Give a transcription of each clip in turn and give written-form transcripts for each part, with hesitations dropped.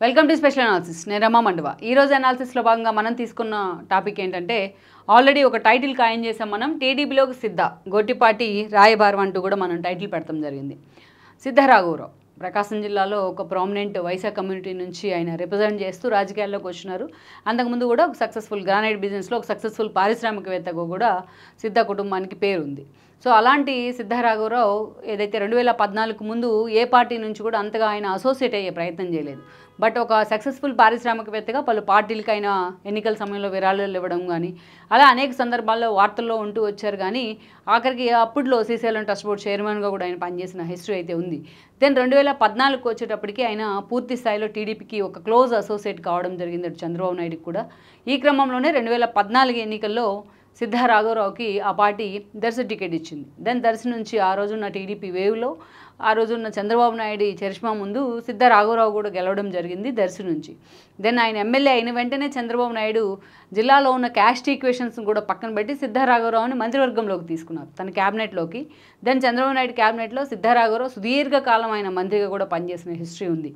Welcome to special analysis. నేను రమా మండవ. ఈరోజు అనాలిసిస్లో భాగంగా మనం తీసుకున్న టాపిక్ ఏంటంటే ఆల్రెడీ ఒక టైటిల్ ఖాయం చేసాం మనం. టీడీపీలోకి సిద్ధ గొట్టిపాటి రాయబారం అంటూ కూడా మనం టైటిల్ పెడతాం జరిగింది. సిద్ధ రాఘవరావు ప్రకాశం జిల్లాలో ఒక ప్రామినెంట్ వైశ్య కమ్యూనిటీ నుంచి ఆయన రిప్రజెంట్ చేస్తూ రాజకీయాల్లోకి వచ్చినారు. అంతకుముందు కూడా ఒక సక్సెస్ఫుల్ గ్రానైట్ బిజినెస్లో ఒక సక్సెస్ఫుల్ పారిశ్రామికవేత్తగా కూడా సిద్ధ కుటుంబానికి పేరుంది. సో అలాంటి సిద్ధ రాఘవరావు ఏదైతే 2014 ముందు ఏ పార్టీ నుంచి కూడా అంతగా ఆయన అసోసియేట్ అయ్యే ప్రయత్నం చేయలేదు. బట్ ఒక సక్సెస్ఫుల్ పారిశ్రామికవేత్తగా పలు పార్టీలకి ఆయన ఎన్నికల సమయంలో విరాళాలు ఇవ్వడం కానీ అలా అనేక సందర్భాల్లో వార్తల్లో ఉంటూ వచ్చారు. కానీ ఆఖరికి అప్పట్లో శ్రీశైలం ట్రస్ట్ బోర్డు చైర్మన్గా కూడా ఆయన పనిచేసిన హిస్టరీ అయితే ఉంది. దెన్ 2014 వచ్చేటప్పటికి ఆయన పూర్తి స్థాయిలో టీడీపీకి ఒక క్లోజ్ అసోసియేట్ కావడం జరిగింది అటు చంద్రబాబు నాయుడుకి కూడా. ఈ క్రమంలోనే 2014 ఎన్నికల్లో సిద్ధ రాఘవరావుకి ఆ పార్టీ దర్శి టికెట్ ఇచ్చింది. దెన్ దర్శి నుంచి ఆ రోజున్న టీడీపీ వేవ్లో ఆ రోజున్న చంద్రబాబు నాయుడు చరిష్మా ముందు సిద్ధ రాఘవరావు కూడా గెలవడం జరిగింది దర్శి నుంచి. దెన్ ఆయన ఎమ్మెల్యే అయిన వెంటనే చంద్రబాబు నాయుడు జిల్లాలో ఉన్న క్యాస్ట్ ఈక్వేషన్స్ కూడా పక్కన పెట్టి సిద్ధ రాఘవరావుని మంత్రివర్గంలోకి తీసుకున్నారు తన క్యాబినెట్లోకి. దెన్ చంద్రబాబు నాయుడు క్యాబినెట్లో సిద్ధ రాఘవరావు సుదీర్ఘకాలం ఆయన మంత్రిగా కూడా పనిచేసిన హిస్టరీ ఉంది.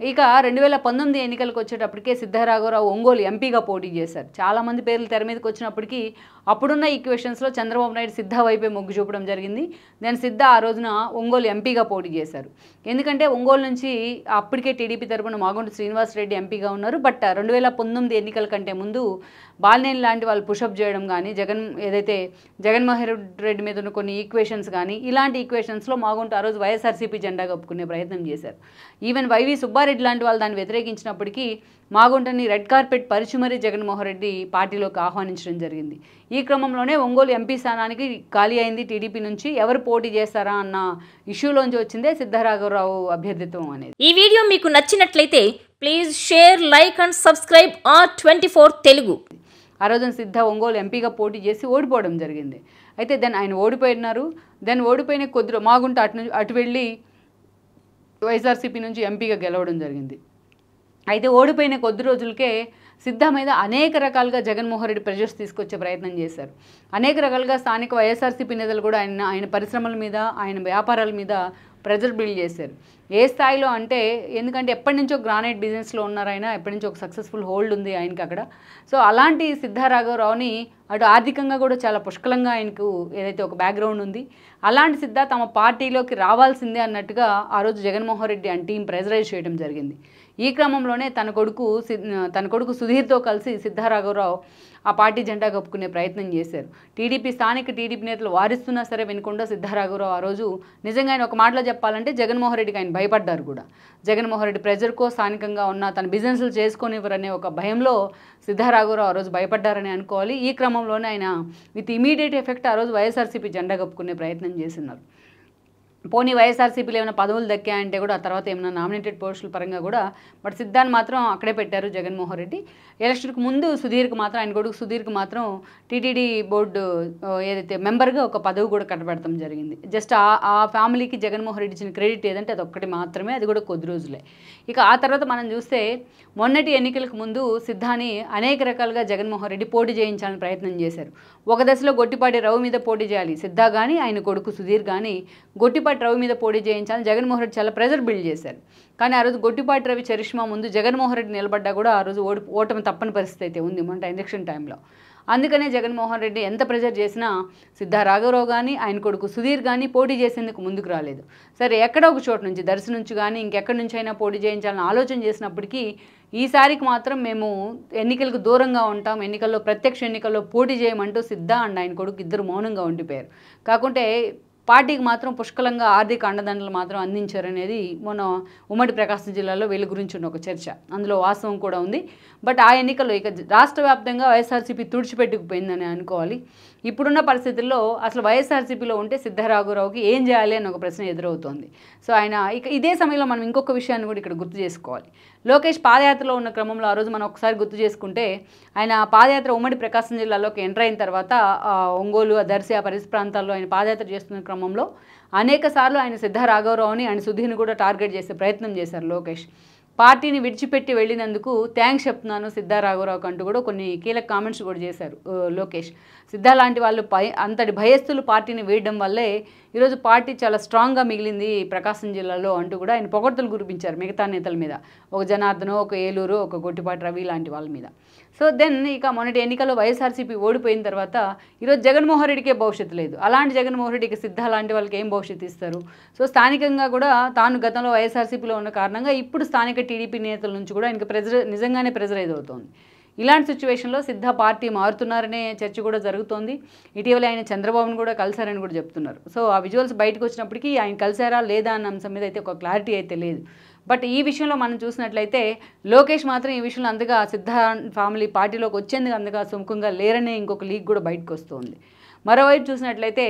ఇక 2019 ఎన్నికలకు వచ్చేటప్పటికే సిద్ధ రాఘవరావు ఒంగోలు ఎంపీగా పోటీ చేశారు. చాలామంది పేర్లు తెర మీదకి వచ్చినప్పటికీ అప్పుడున్న ఈక్వేషన్స్లో చంద్రబాబు నాయుడు సిద్ధ వైపే మొగ్గు చూపడం జరిగింది. నేను సిద్ధ ఆ రోజున ఒంగోలు ఎంపీగా పోటీ చేశారు. ఎందుకంటే ఒంగోలు నుంచి అప్పటికే టీడీపీ తరపున మాగుంట శ్రీనివాసరెడ్డి ఎంపీగా ఉన్నారు. బట్ 2019 ఎన్నికల కంటే ముందు బాలినేని లాంటి వాళ్ళు పుషప్ చేయడం కానీ ఏదైతే జగన్మోహన్ రెడ్డి మీద ఉన్న కొన్ని ఈక్వేషన్స్ కానీ ఇలాంటి ఈక్వేషన్స్లో మాగుంట ఆ రోజు వైఎస్ఆర్సీపీ జెండా కప్పుకునే ప్రయత్నం చేశారు. ఈవెన్ వైవి సుబ్బారెడ్డి లాంటి వాళ్ళు దాన్ని వ్యతిరేకించినప్పటికీ మాగుంటని రెడ్ కార్పెట్ పరిచి మరీ జగన్మోహన్ రెడ్డి పార్టీలోకి ఆహ్వానించడం జరిగింది. ఈ క్రమంలోనే ఒంగోలు ఎంపీ స్థానానికి ఖాళీ అయింది టీడీపీ నుంచి. ఎవరు పోటీ చేస్తారా అన్న ఇష్యూలోంచి వచ్చిందే సిద్ధ రాఘవరావు అభ్యర్థిత్వం అనేది. ఈ వీడియో మీకు నచ్చినట్లయితే please share, like and subscribe R24 Telugu. ఆ రోజున సిద్ధ ఒంగోలు ఎంపీగా పోటీ చేసి ఓడిపోవడం జరిగింది. అయితే దెన్ ఆయన ఓడిపోయినారు. దెన్ ఓడిపోయిన కొద్ది మాగుంట అటు వెళ్ళి వైఎస్ఆర్సీపీ నుంచి ఎంపీగా గెలవడం జరిగింది. అయితే ఓడిపోయిన కొద్ది రోజులకే సిద్ధ మీద అనేక రకాలుగా జగన్మోహన్ రెడ్డి ప్రెజర్స్ తీసుకొచ్చే ప్రయత్నం చేశారు. అనేక రకాలుగా స్థానిక వైఎస్ఆర్సీపీ నేతలు కూడా ఆయన పరిశ్రమల మీద ఆయన వ్యాపారాల మీద ప్రెజర్ బిల్డ్ చేశారు. ఏ స్థాయిలో అంటే ఎందుకంటే ఎప్పటి నుంచో గ్రానైట్ బిజినెస్లో ఉన్నారు ఆయన, ఎప్పటి నుంచో ఒక సక్సెస్ఫుల్ హోల్డ్ ఉంది ఆయనకి అక్కడ. సో అలాంటి సిద్ధ రాఘవరావుని అటు ఆర్థికంగా కూడా చాలా పుష్కలంగా ఆయనకు ఏదైతే ఒక బ్యాక్గ్రౌండ్ ఉంది అలాంటి సిద్ధ తమ పార్టీలోకి రావాల్సిందే అన్నట్టుగా ఆ రోజు Jaganmohan Reddy and team pressurise చేయడం జరిగింది. ఈ క్రమంలోనే తన కొడుకు సుధీర్తో కలిసి సిద్ధ రాఘవరావు ఆ పార్టీ జెండా కప్పుకునే ప్రయత్నం చేశారు. స్థానిక టీడీపీ నేతలు వారిస్తున్నా సరే వినకుండా సిద్ధ రాఘవరావు ఆ రోజు నిజంగా ఆయన ఒక మాటలో చెప్పాలంటే జగన్మోహన్ రెడ్డికి ఆయన భయపడ్డారు కూడా. జగన్మోహన్ రెడ్డి ప్రెజర్కో స్థానికంగా ఉన్న తన బిజినెస్లు చేసుకొనివ్వరనే ఒక భయంలో సిద్ధ రాఘవరావు ఆ రోజు భయపడ్డారని అనుకోవాలి. ఈ క్రమంలోనే ఆయన విత్ ఇమీడియట్ ఎఫెక్ట్ ఆ రోజు వైఎస్ఆర్సీపీ జెండా కప్పుకునే ప్రయత్నం చేస్తున్నారు. పోనీ వైఎస్ఆర్సీపీలో ఏమైనా పదవులు దక్కాయంటే కూడా ఆ తర్వాత ఏమైనా నామినేటెడ్ పోస్టుల పరంగా కూడా బట్ సిద్ధాన్ని మాత్రం అక్కడే పెట్టారు జగన్మోహన్ రెడ్డి. ఎలక్షన్కి ముందు సుధీర్కి మాత్రం ఆయన కొడుకు సుధీర్కి మాత్రం టీటీడీ బోర్డు ఏదైతే మెంబర్గా ఒక పదవి కూడా కట్టబెడతాం జరిగింది. జస్ట్ ఆ ఫ్యామిలీకి జగన్మోహన్ రెడ్డి ఇచ్చిన క్రెడిట్ ఏదంటే అది ఒక్కటి మాత్రమే, అది కూడా కొద్ది రోజులే. ఇక ఆ తర్వాత మనం చూస్తే మొన్నటి ఎన్నికలకు ముందు సిద్ధాన్ని అనేక రకాలుగా జగన్మోహన్ రెడ్డి పోటీ చేయించాలని ప్రయత్నం చేశారు. ఒక దశలో గొట్టిపాటి రవి మీద పోటీ చేయాలి సిద్ధ కానీ ఆయన కొడుకు సుధీర్ కానీ గొట్టిపాటి రవి మీద పోటీ చేయించాలని జగన్మోహన్ రెడ్డి చాలా ప్రెజర్ బిల్డ్ చేశారు. కానీ ఆ రోజు గొట్టిపాటి రవి చరిష్మా ముందు జగన్మోహన్ రెడ్డి నిలబడ్డా కూడా ఆ రోజు ఓటమి తప్పని పరిస్థితి అయితే ఉంది మొన్న ఎలక్షన్ టైంలో. అందుకనే జగన్మోహన్ రెడ్డి ఎంత ప్రెజర్ చేసినా సిద్ధ రాఘవరావు కానీ ఆయన కొడుకు సుధీర్ కానీ పోటీ చేసేందుకు ముందుకు రాలేదు. సరే ఎక్కడో ఒక చోటు నుంచి దర్శి నుంచి కానీ ఇంకెక్కడి నుంచి అయినా పోటీ చేయించాలని ఆలోచన చేసినప్పటికీ ఈసారికి మాత్రం మేము ఎన్నికలకు దూరంగా ఉంటాం, ఎన్నికల్లో ప్రత్యక్ష ఎన్నికల్లో పోటీ చేయమంటూ సిద్ధ అండ్ ఆయన కొడుకు ఇద్దరు మౌనంగా ఉండిపోయారు. కాకుంటే పార్టీకి మాత్రం పుష్కలంగా ఆర్థిక అండదండలు మాత్రం అందించారనేది మొన్న ఉమ్మడి ప్రకాశం జిల్లాలో వీళ్ళ గురించి ఉన్న ఒక చర్చ, అందులో వాస్తవం కూడా ఉంది. బట్ ఆ ఎన్నికల్లో ఇక రాష్ట్ర వ్యాప్తంగా వైఎస్ఆర్సీపీ తుడిచిపెట్టుకుపోయిందని అనుకోవాలి. ఇప్పుడున్న పరిస్థితుల్లో అసలు వైఎస్ఆర్సీపీలో ఉంటే సిద్ధ రాఘవరావుకి ఏం చేయాలి అన్న ఒక ప్రశ్న ఎదురవుతోంది. సో ఆయన ఇక ఇదే సమయంలో మనం ఇంకొక విషయాన్ని కూడా ఇక్కడ గుర్తు చేసుకోవాలి. లోకేష్ పాదయాత్రలో ఉన్న క్రమంలో ఆ రోజు మనం ఒకసారి గుర్తు చేసుకుంటే ఆయన పాదయాత్ర ఉమ్మడి ప్రకాశం జిల్లాలోకి ఎంటర్ అయిన తర్వాత ఒంగోలు దర్శి ఆ పరిసర ప్రాంతాల్లో ఆయన పాదయాత్ర చేస్తున్న క్రమంలో అనేక సార్లు ఆయన సిద్ధ రాఘవరావుని ఆయన సుధీర్ని కూడా టార్గెట్ చేసే ప్రయత్నం చేశారు లోకేష్. పార్టీని విడిచిపెట్టి వెళ్ళినందుకు థ్యాంక్స్ చెప్తున్నాను సిద్ధా రాఘవరావుకు అంటూ కూడా కొన్ని కీలక కామెంట్స్ కూడా చేశారు లోకేష్. సిద్ధా లాంటి వాళ్ళు అంతటి భయస్థులు పార్టీని వేయడం వల్లే ఈరోజు పార్టీ చాలా స్ట్రాంగ్గా మిగిలింది ప్రకాశం జిల్లాలో అంటూ కూడా ఆయన పొగడ్తలు కురిపించారు మిగతా నేతల మీద, ఒక జనార్దన్, ఒక ఏలూరు, ఒక గొట్టిపాటి రవి లాంటి వాళ్ళ మీద. సో దెన్ ఇక మొన్నటి ఎన్నికల్లో వైఎస్ఆర్సీపీ ఓడిపోయిన తర్వాత ఈరోజు జగన్మోహన్ రెడ్డికే భవిష్యత్తు లేదు. అలాంటి జగన్మోహన్ రెడ్డికి సిద్ధా లాంటి వాళ్ళకి ఏం భవిష్యత్తు ఇస్తారు? సో స్థానికంగా కూడా తాను గతంలో వైఎస్ఆర్సీపీలో ఉన్న కారణంగా ఇప్పుడు స్థానిక టీడీపీ నేతల నుంచి కూడా ఆయనకి నిజంగానే ప్రెజరైజ్ అవుతోంది. ఇలాంటి సిచ్యువేషన్లో సిద్ధా పార్టీ మారుతున్నారనే చర్చ కూడా జరుగుతోంది. ఇటీవల ఆయన చంద్రబాబును కూడా కలిశారని కూడా చెప్తున్నారు. సో ఆ విజువల్స్ బయటకు వచ్చినప్పటికీ ఆయన కలిశారా లేదా అన్న అంశం మీద అయితే ఒక క్లారిటీ అయితే లేదు. బట్ ఈ విషయంలో మనం చూసినట్లయితే లోకేష్ మాత్రం ఈ విషయంలో అంతగా సిద్ధా ఫ్యామిలీ పార్టీలోకి వచ్చేందుకు అంతగా సుముఖంగా లేరనే ఇంకొక లీక్ కూడా బయటకు వస్తుంది. మరోవైపు చూసినట్లయితే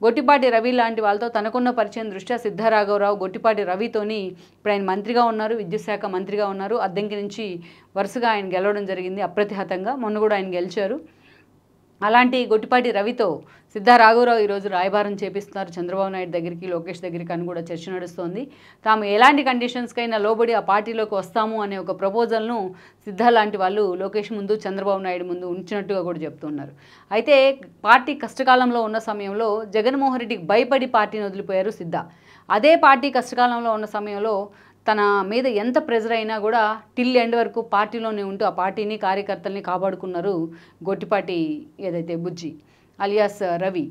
గొట్టిపాటి రవి లాంటి వాళ్ళతో తనకున్న పరిచయం దృష్ట్యా సిద్ధా రాఘవరావు గొట్టిపాటి రవితోని ఇప్పుడు ఆయన మంత్రిగా ఉన్నారు, విద్యుత్ శాఖ మంత్రిగా ఉన్నారు. అద్దంకి నుంచి వరుసగా ఆయన గెలవడం జరిగింది అప్రతిహతంగా. మొన్న కూడా ఆయన గెలిచారు. అలాంటి గొట్టిపాటి రవితో సిద్ధా రాఘవరావు ఈరోజు రాయబారం చేపిస్తున్నారు చంద్రబాబు నాయుడు దగ్గరికి, లోకేష్ దగ్గరికి అని కూడా చర్చ నడుస్తోంది. తాము ఎలాంటి కండిషన్స్కైనా లోబడి ఆ పార్టీలోకి వస్తాము అనే ఒక ప్రపోజల్ను సిద్ధా లాంటి వాళ్ళు లోకేష్ ముందు, చంద్రబాబు నాయుడు ముందు ఉంచినట్టుగా కూడా చెప్తున్నారు. అయితే పార్టీ కష్టకాలంలో ఉన్న సమయంలో జగన్మోహన్ రెడ్డికి భయపడి పార్టీని వదిలిపోయారు సిద్ధా. అదే పార్టీ కష్టకాలంలో ఉన్న సమయంలో తన మీద ఎంత ప్రెజర్ అయినా కూడా టిల్ ఎండ్ వరకు పార్టీలోనే ఉంటూ ఆ పార్టీని, కార్యకర్తల్ని కాపాడుకున్నారు గొట్టిపాటి ఏదైతే బుజ్జి అలియాస్ రవి.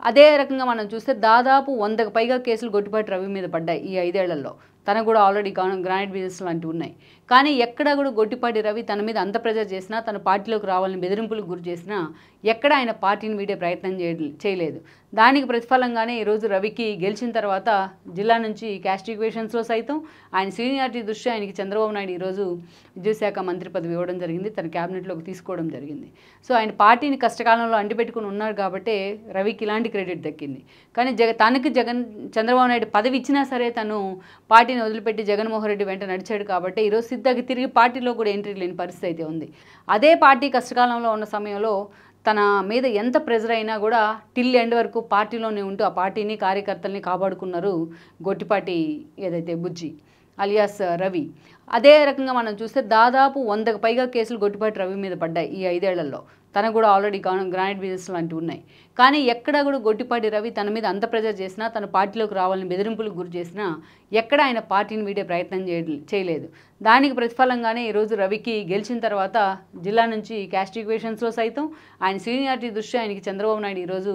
అదే రకంగా మనం చూస్తే దాదాపు 100కు పైగా కేసులు గొట్టిపాటి రవి మీద పడ్డాయి ఈ 5 ఏళ్లలో. తనకు కూడా ఆల్రెడీ గ్రానైట్ బిజినెస్ లాంటివి ఉన్నాయి. కానీ ఎక్కడా కూడా గొట్టిపాటి రవి తన మీద అంత ప్రెజర్ చేసినా, తన పార్టీలోకి రావాలని బెదిరింపులకు గురి చేసినా ఎక్కడ ఆయన పార్టీని వీడే ప్రయత్నం చేయలేదు. దానికి ప్రతిఫలంగానే ఈరోజు రవికి గెలిచిన తర్వాత జిల్లా నుంచి క్యాస్ట్ ఈక్వేషన్స్లో సైతం ఆయన సీనియారిటీ దృష్ట్యా ఆయనకి చంద్రబాబు నాయుడు ఈరోజు విద్యుత్ శాఖ మంత్రి పదవి ఇవ్వడం జరిగింది, తన క్యాబినెట్లోకి తీసుకోవడం జరిగింది. సో ఆయన పార్టీని కష్టకాలంలో అంటిపెట్టుకుని ఉన్నారు కాబట్టి రవికి ఇలాంటి క్రెడిట్ దక్కింది. కానీ తనకి చంద్రబాబు నాయుడు పదవి ఇచ్చినా సరే తను పార్టీని వదిలిపెట్టి జగన్మోహన్ రెడ్డి వెంట నడిచాడు కాబట్టి ఈరోజు సిద్ధాకి తిరిగి పార్టీలో కూడా ఎంట్రీ లేని పరిస్థితి అయితే ఉంది. అదే పార్టీ కష్టకాలంలో ఉన్న సమయంలో తన మీద ఎంత ప్రెజర్ అయినా కూడా టిల్ ఎండ్ వరకు పార్టీలోనే ఉంటూ ఆ పార్టీని, కార్యకర్తల్ని కాపాడుకున్నారు గొట్టిపాటి ఏదైతే బుజ్జి అలియాస్ రవి. అదే రకంగా మనం చూస్తే దాదాపు 100కు పైగా కేసులు గొట్టిపాటి రవి మీద పడ్డాయి ఈ 5 ఏళ్లలో. తనకు కూడా ఆల్రెడీ గ్రానైట్ బిజినెస్ లాంటివి ఉన్నాయి. కానీ ఎక్కడా కూడా గొట్టిపాటి రవి తన మీద అంత ప్రెజర్ చేసినా, తన పార్టీలోకి రావాలని బెదిరింపులకు గురి చేసినా ఎక్కడ ఆయన పార్టీని వీడే ప్రయత్నం చేయలేదు. దానికి ప్రతిఫలంగానే ఈరోజు రవికి గెలిచిన తర్వాత జిల్లా నుంచి క్యాస్ట్ ఈక్వేషన్స్లో సైతం ఆయన సీనియారిటీ దృష్ట్యా ఆయనకి చంద్రబాబు నాయుడు ఈరోజు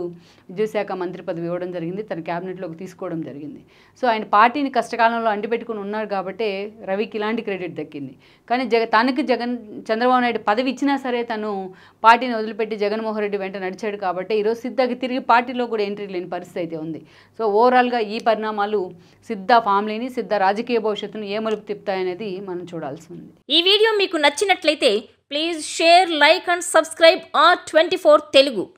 విద్యుత్ శాఖ మంత్రి పదవి ఇవ్వడం జరిగింది, తన క్యాబినెట్లోకి తీసుకోవడం జరిగింది. సో ఆయన పార్టీని కష్టకాలంలో అంటిపెట్టుకుని ఉన్నారు కాబట్టి రవికి ఇలాంటి క్రెడిట్ దక్కింది. కానీ తనకి చంద్రబాబు నాయుడు పదవి ఇచ్చినా సరే తను పార్టీని వదిలిపెట్టి జగన్మోహన్ రెడ్డి వెంట నడిచాడు కాబట్టి ఈరోజు సిద్ధాకి తిరిగి పార్టీలో కూడా ఎంట్రీ లేని పరిస్థితి అయితే ఉంది. సో ఓవరాల్గా ఈ పరిణామాలు సిద్ధా ఫ్యామిలీని, సిద్ధా రాజకీయ భవిష్యత్తును ఏ మలుపు తిప్పుతాయనేది మనం చూడాల్సి ఉంది. ఈ వీడియో మీకు నచ్చినట్లయితే please share, like and subscribe R24 Telugu.